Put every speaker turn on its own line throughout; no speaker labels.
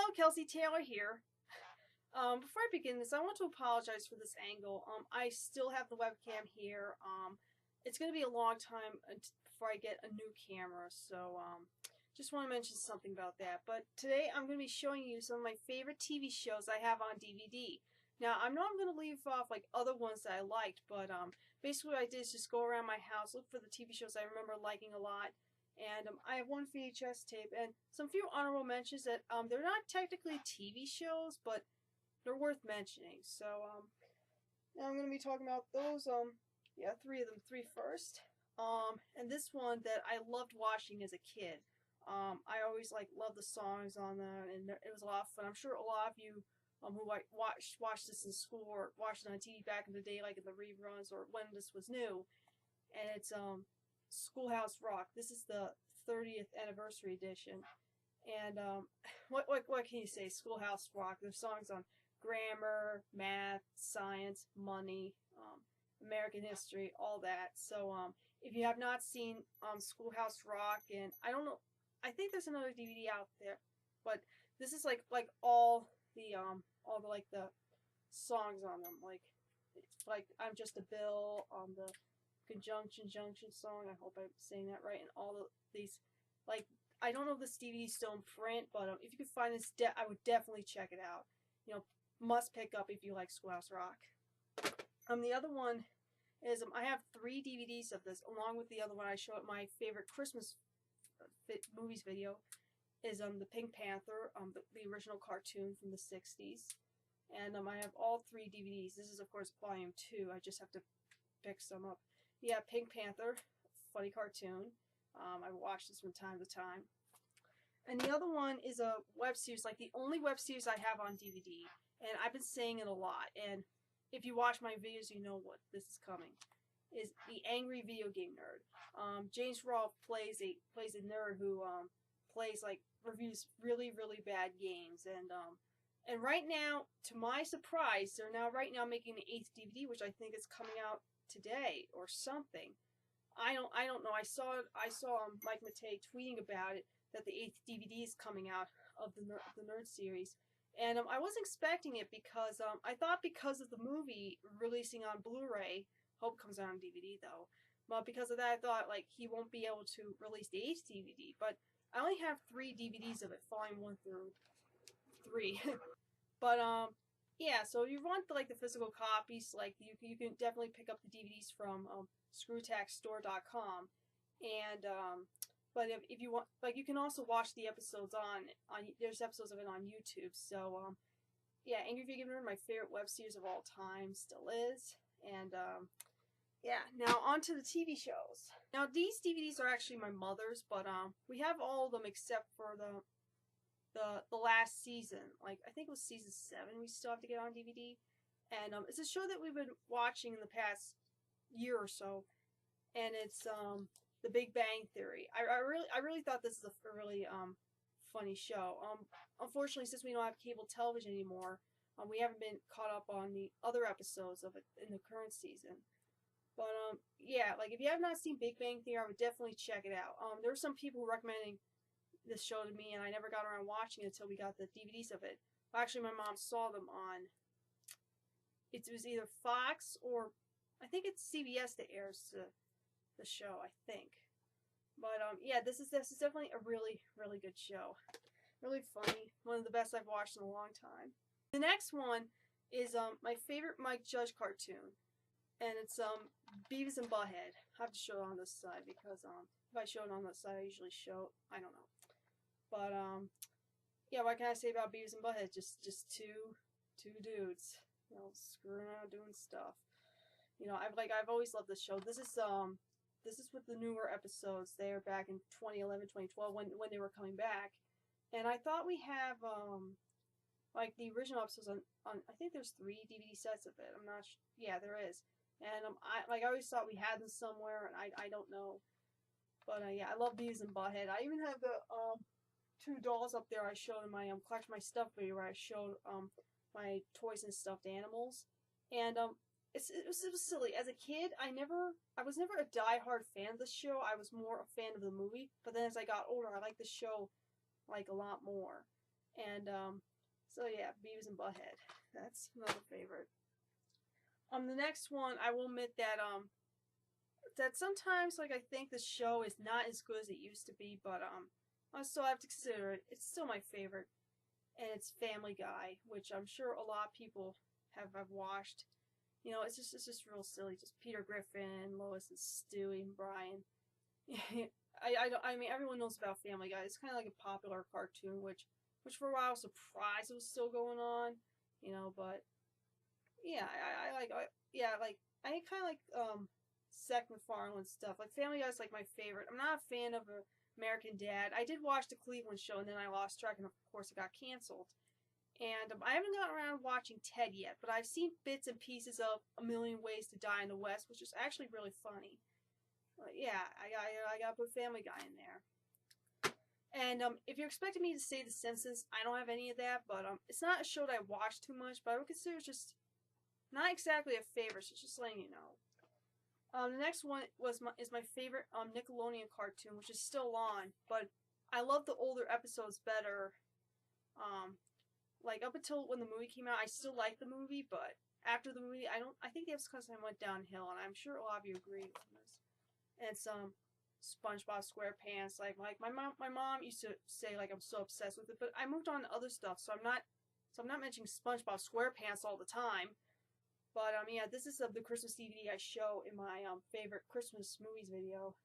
Hello, Kelsey Taylor here. Before I begin this, I want to apologize for this angle. I still have the webcam here. It's going to be a long time before I get a new camera, so just want to mention something about that. But today I'm going to be showing you some of my favorite TV shows I have on DVD. Now, I'm not going to leave off like other ones that I liked, but basically what I did is just go around my house, look for the TV shows I remember liking a lot. And I have one VHS tape and some few honorable mentions that they're not technically TV shows, but they're worth mentioning. So now I'm going to be talking about those. Yeah, three of them. Three first. And this one that I loved watching as a kid. I always loved the songs on there, and it was a lot of fun. I'm sure a lot of you who watched this in school or watched it on TV back in the day, like in the reruns or when this was new. And it's Schoolhouse Rock. This is the 30th anniversary edition, and what can you say? Schoolhouse Rock. There's songs on grammar, math, science, money, American history, all that. So if you have not seen Schoolhouse Rock, and I don't know, I think there's another DVD out there, but this is like all the the songs on them, like I'm Just a Bill, the Conjunction Junction song. I hope I'm saying that right. And all of these, I don't know if this DVD is still in print, but if you could find this, I would definitely check it out. You know, must pick up if you like Schoolhouse Rock. The other one is I have 3 DVDs of this, along with the other one I show at my favorite Christmas movies video. Is the Pink Panther, the original cartoon from the 60s, and I have all 3 DVDs. This is of course volume 2. I just have to pick some up. Yeah, Pink Panther, funny cartoon. I watch this from time to time. And the other one is a web series, like the only web series I have on DVD. And I've been saying it a lot. And if you watch my videos, you know what this is coming. Is The Angry Video Game Nerd. James Rolfe plays a nerd who reviews really bad games. And right now, to my surprise, they're right now making the 8th DVD, which I think is coming out today or something. I don't know. I saw Mike Matei tweeting about it, that the 8th DVD is coming out of the Nerd series, and I wasn't expecting it because I thought because of the movie releasing on Blu-ray, hope it comes out on DVD though, but because of that I thought he won't be able to release the 8th DVD. But I only have 3 DVDs of it, volume 1 through 3. But yeah, so if you want the physical copies, you can definitely pick up the DVDs from screwtaxstore.com, and but if you want, you can also watch the episodes on there's episodes of it on YouTube. So yeah, Angry Video Game Nerd, my favorite web series of all time, still is. And yeah, now on to the TV shows. Now these DVDs are actually my mother's, but we have all of them except for the last season. I think it was season 7 we still have to get on DVD. And it's a show that we've been watching in the past year or so, and it's The Big Bang Theory. I really thought this is a really funny show. Unfortunately, since we don't have cable television anymore, we haven't been caught up on the other episodes of it in the current season. But yeah, if you have not seen Big Bang Theory, I would definitely check it out. There were some people recommending this show to me, and I never got around watching it until we got the DVDs of it. Well, actually, my mom saw them on, it was either Fox or I think it's CBS that airs the show, I think. But yeah, this is definitely a really good show. Really funny. One of the best I've watched in a long time. The next one is my favorite Mike Judge cartoon, and it's Beavis and Butthead. I have to show it on this side because if I show it on that side, I usually show, I don't know. But yeah, what can I say about Beavis and Butthead? Just two dudes, you know, screwing around doing stuff. You know, I've always loved this show. This is with the newer episodes. They are back in 2011, 2012 when they were coming back, and I thought we have the original episodes on I think there's 3 DVD sets of it. I'm not yeah, there is. And I always thought we had them somewhere, and I don't know. But yeah, I love Beavis and Butthead. I even have the 2 dolls up there I showed in my Collection My Stuff video, where I showed my toys and stuffed animals. And it was silly. As a kid, I was never a die-hard fan of the show. I was more a fan of the movie. But then as I got older, I liked the show a lot more. And so yeah, Beavis and Butthead. That's another favorite. The next one, I will admit that that sometimes like I think the show is not as good as it used to be, but I still have to consider it. It's still my favorite, and it's Family Guy, which I'm sure a lot of people have watched. You know, it's just real silly. Just Peter Griffin, Lois and Stewie and Brian. I mean everyone knows about Family Guy. It's kind of like a popular cartoon, which for a while I was surprised it was still going on. You know, but yeah, I kind of like Seth MacFarlane stuff. Like Family Guy is like my favorite. I'm not a fan of American Dad. I did watch the Cleveland show and then I lost track, and of course it got canceled. And I haven't gotten around watching Ted yet, but I've seen bits and pieces of A Million Ways to Die in the West, which is actually really funny. Yeah, I got to put Family Guy in there. And if you're expecting me to say The Simpsons, I don't have any of that, but it's not a show that I watch too much, but I would consider it just not exactly a favorite, so just letting you know. The next one is my favorite Nickelodeon cartoon, which is still on, but I love the older episodes better. Like up until when the movie came out, I still like the movie, but after the movie, I think the episodes went downhill, and I'm sure a lot of you agree with this. And it's SpongeBob SquarePants. Like my mom used to say like I'm so obsessed with it, but I moved on to other stuff, so I'm not mentioning SpongeBob SquarePants all the time. But yeah, this is the Christmas DVD I show in my favorite Christmas movies video,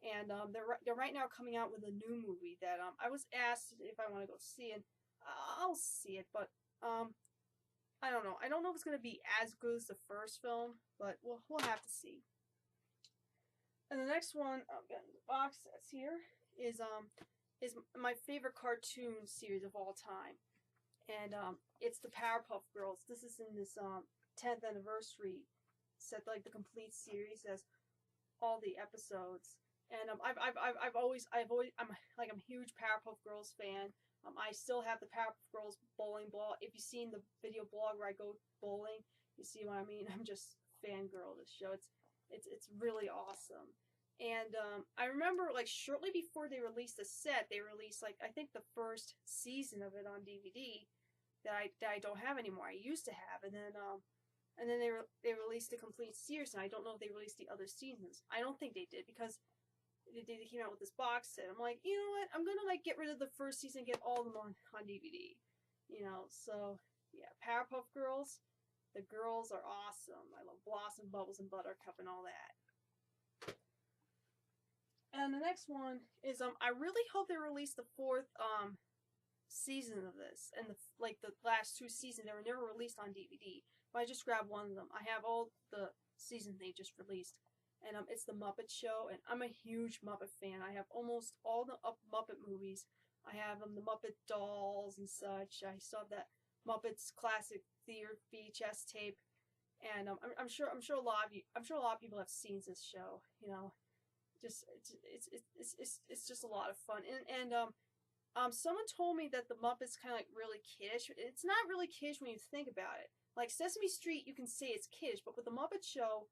and they're right now coming out with a new movie that I was asked if I want to go see, and I'll see it, but I don't know. I don't know if it's gonna be as good as the first film, but we'll have to see. And the next one I'm getting the box sets here is my favorite cartoon series of all time, and it's the Powerpuff Girls. This is in this 10th anniversary set, like the complete series as all the episodes. And I'm a huge Powerpuff Girls fan. I still have the Powerpuff Girls bowling ball. If you've seen the video blog where I go bowling, you see what I mean. I'm just fangirl of this show. It's really awesome. And I remember like shortly before they released the set, they released like I think the first season of it on DVD that I don't have anymore. I used to have, and then they released the complete series, and I don't know if they released the other seasons. I don't think they did, because they came out with this box set. I'm like, you know what? I'm gonna like get rid of the first season, and get all of them on DVD. You know, so yeah, Powerpuff Girls. The girls are awesome. I love Blossom, Bubbles, and Buttercup, and all that. And the next one is I really hope they release the fourth season of this, and the last two seasons they were never released on DVD. But I just grabbed one of them. I have all the seasons they just released, and it's the Muppet Show, and I'm a huge Muppet fan. I have almost all the Muppet movies. I have the Muppet dolls and such. I still have that Muppets classic theater VHS tape, and I'm sure a lot of people have seen this show. You know, just it's just a lot of fun, and someone told me that the Muppets kind of like really kiddish. It's not really kiddish when you think about it. Like Sesame Street, you can say it's kiddish, but with the Muppet Show,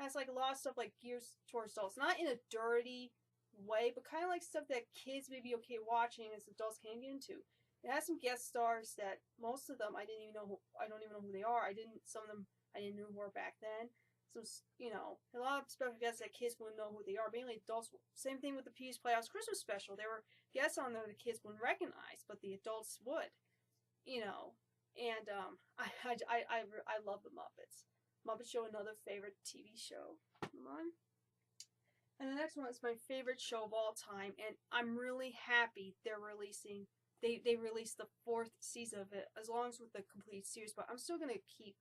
has like a lot of stuff like gears towards adults, not in a dirty way, but kind of like stuff that kids may be okay watching as adults can't get into. It has some guest stars that most of them I don't even know who they are. Some of them I didn't know who were back then. So you know, a lot of special guests that kids wouldn't know who they are. Mainly adults. Same thing with the Beavis Playhouse Christmas special. There were guests on there the kids wouldn't recognize, but the adults would. You know, and I love the Muppets. Muppet Show, another favorite TV show. Come on. And the next one is my favorite show of all time, and I'm really happy they're releasing. They released the fourth season of it, as long as with the complete series. But I'm still gonna keep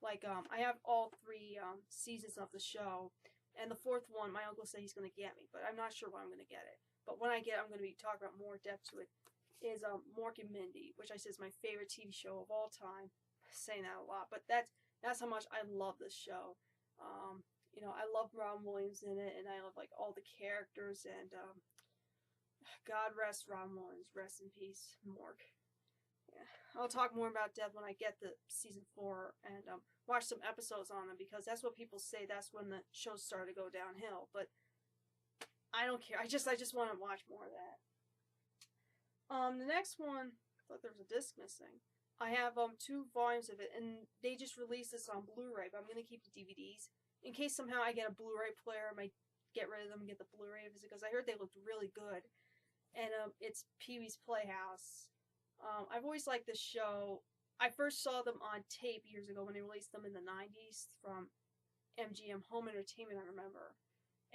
I have all three seasons of the show, and the fourth one my uncle said he's gonna get me, but I'm not sure when I'm gonna get it. But when I get it, I'm gonna be talking about more depth to it. Is Mork Mindy, which I say is my favorite TV show of all time. I'm saying that a lot, but that's how much I love this show. You know, I love Ron Williams in it, and I love like all the characters. And God rest Ron Williams, rest in peace, Mork. Yeah, I'll talk more about Death when I get the season 4 and watch some episodes on them, because that's what people say. That's when the show started to go downhill. But I don't care. I just want to watch more of that. The next one, I thought there was a disc missing. I have 2 volumes of it, and they just released this on Blu-ray. But I'm gonna keep the DVDs in case somehow I get a Blu-ray player. I might get rid of them and get the Blu-ray because I heard they looked really good. And it's Pee-wee's Playhouse. I've always liked this show. I first saw them on tape years ago when they released them in the '90s from MGM Home Entertainment. I remember.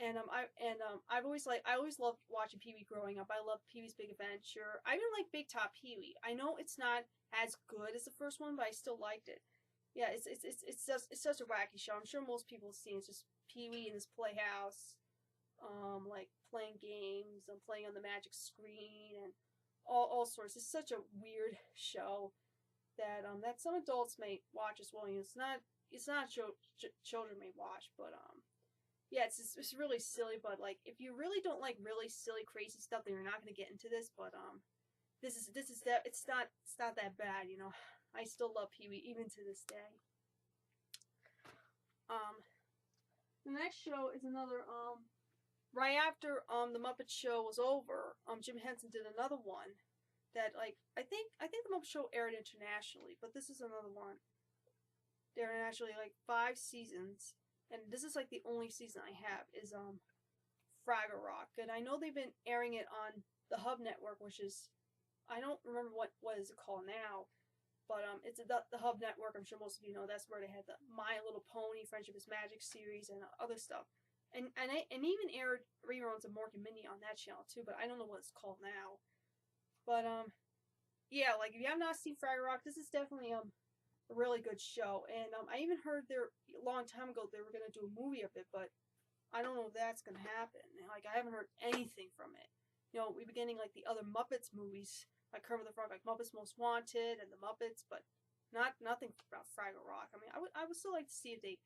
And I've always I always loved watching Pee Wee growing up. I loved Pee Wee's Big Adventure. I even like Big Top Pee Wee. I know it's not as good as the first one, but I still liked it. Yeah, it's such a wacky show. I'm sure most people have seen it. It's just Pee Wee in his playhouse, like playing games and playing on the magic screen and all sorts. It's such a weird show that some adults may watch as well. You know, it's not a show children may watch, but yeah, it's really silly, but like if you really don't like really silly, crazy stuff, then you're not gonna get into this. But this is that it's not that bad, you know. I still love Pee Wee even to this day. Um, the next show is another right after the Muppet Show was over. Jim Henson did another one that like I think the Muppet Show aired internationally, but this is another one. They're actually like 5 seasons. And this is like the only season I have is Fraggle Rock, and I know they've been airing it on the Hub Network, which is I don't remember what is it called now, but it's the Hub Network. I'm sure most of you know that's where they had the My Little Pony, Friendship is Magic series, and other stuff, and even aired reruns of Mork and Mindy on that channel too. But I don't know what it's called now. But yeah, like if you have not seen Fraggle Rock, this is definitely a really good show. And I even heard there a long time ago they were gonna do a movie of it, but I don't know if that's gonna happen. Like I haven't heard anything from it. You know, we've been getting like the other Muppets movies, like Kermit the Frog, like Muppets Most Wanted and the Muppets, but nothing about Fraggle Rock. I mean, I would still like to see if they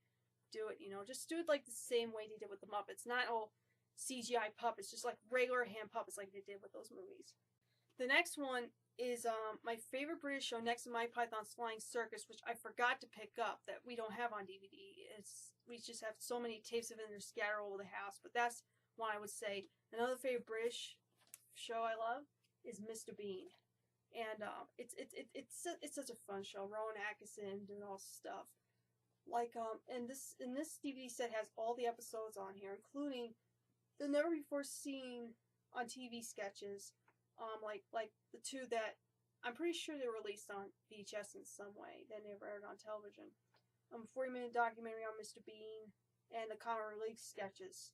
do it. You know, just do it like the same way they did with the Muppets, not all CGI puppets, just like regular hand puppets like they did with those movies. The next one is my favorite British show next to My Python's Flying Circus, which I forgot to pick up that we don't have on DVD. We just have so many tapes of it and they're scattered all over the house. But that's one I would say. Another favorite British show I love is Mr. Bean, and it's such a fun show. Rowan Atkinson doing all stuff like and this DVD set has all the episodes on here, including the never before seen on TV sketches. Like the 2 that I'm pretty sure they were released on VHS in some way. They never aired on television. 40-minute documentary on Mr. Bean and the comic relief sketches,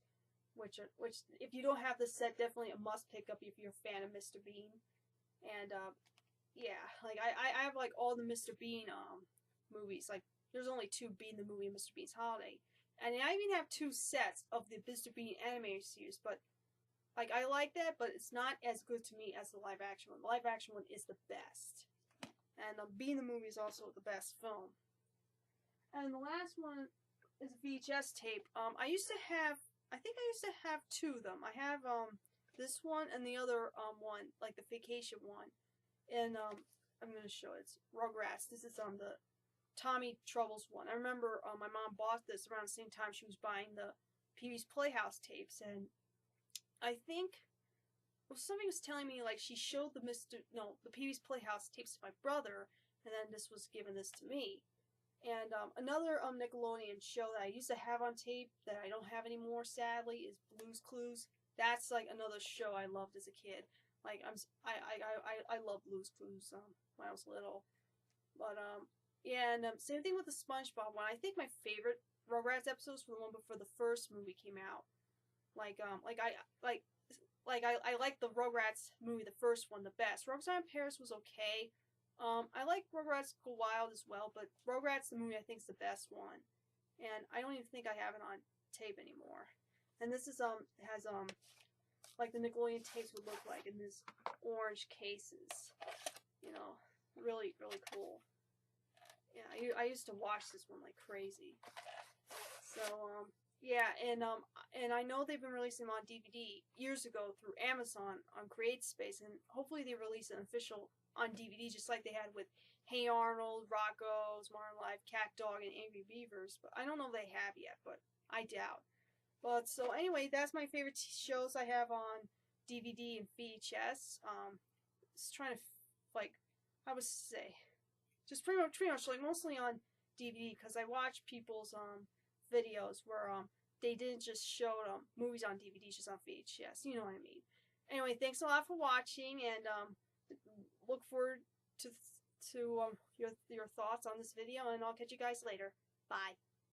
which if you don't have this set, definitely a must pick up if you're a fan of Mr. Bean. And yeah, like I have like all the Mr. Bean movies. Like there's only 2 Bean the movie and Mr. Bean's Holiday, and I even have 2 sets of the Mr. Bean animated series, but like, I like that, but it's not as good to me as the live action one. The live action one is the best. And Being the Movie is also the best film. And the last one is a VHS tape. I think I used to have 2 of them. I have this one and the other one, like the vacation one. And I'm going to show it. It's Rugrats. This is the Tommy Troubles one. I remember my mom bought this around the same time she was buying the Pee-wee's Playhouse tapes, and I think somebody was telling me like she showed the Pee-wee's Playhouse tapes to my brother, and then this was given this to me. And another Nickelodeon show that I used to have on tape that I don't have anymore, sadly, is Blue's Clues. That's like another show I loved as a kid. Like I love Blue's Clues when I was little. But yeah, and same thing with the SpongeBob one. I think my favorite Rugrats episodes were the one before the first movie came out. I like the Rugrats movie, the first one, the best. Roxanne in Paris was okay. I like Rugrats Go Wild as well, but Rugrats the movie I think is the best one, and I don't even think I have it on tape anymore. And this is has like the Nickelodeon tapes would look like in these orange cases, you know, really cool. Yeah, I used to watch this one like crazy. So yeah, and I know they've been releasing them on DVD years ago through Amazon on CreateSpace, and hopefully they release an official on DVD just like they had with Hey Arnold, Rocko's Modern Life, Cat Dog, and Angry Beavers. But I don't know if they have yet, but I doubt. But so anyway, that's my favorite shows I have on DVD and VHS. just trying to like, how would I say, just pretty much like mostly on DVD, because I watch people's videos where they didn't just show movies on DVDs, just on VHS. You know what I mean. Anyway, thanks a lot for watching, and look forward to your thoughts on this video, and I'll catch you guys later. Bye.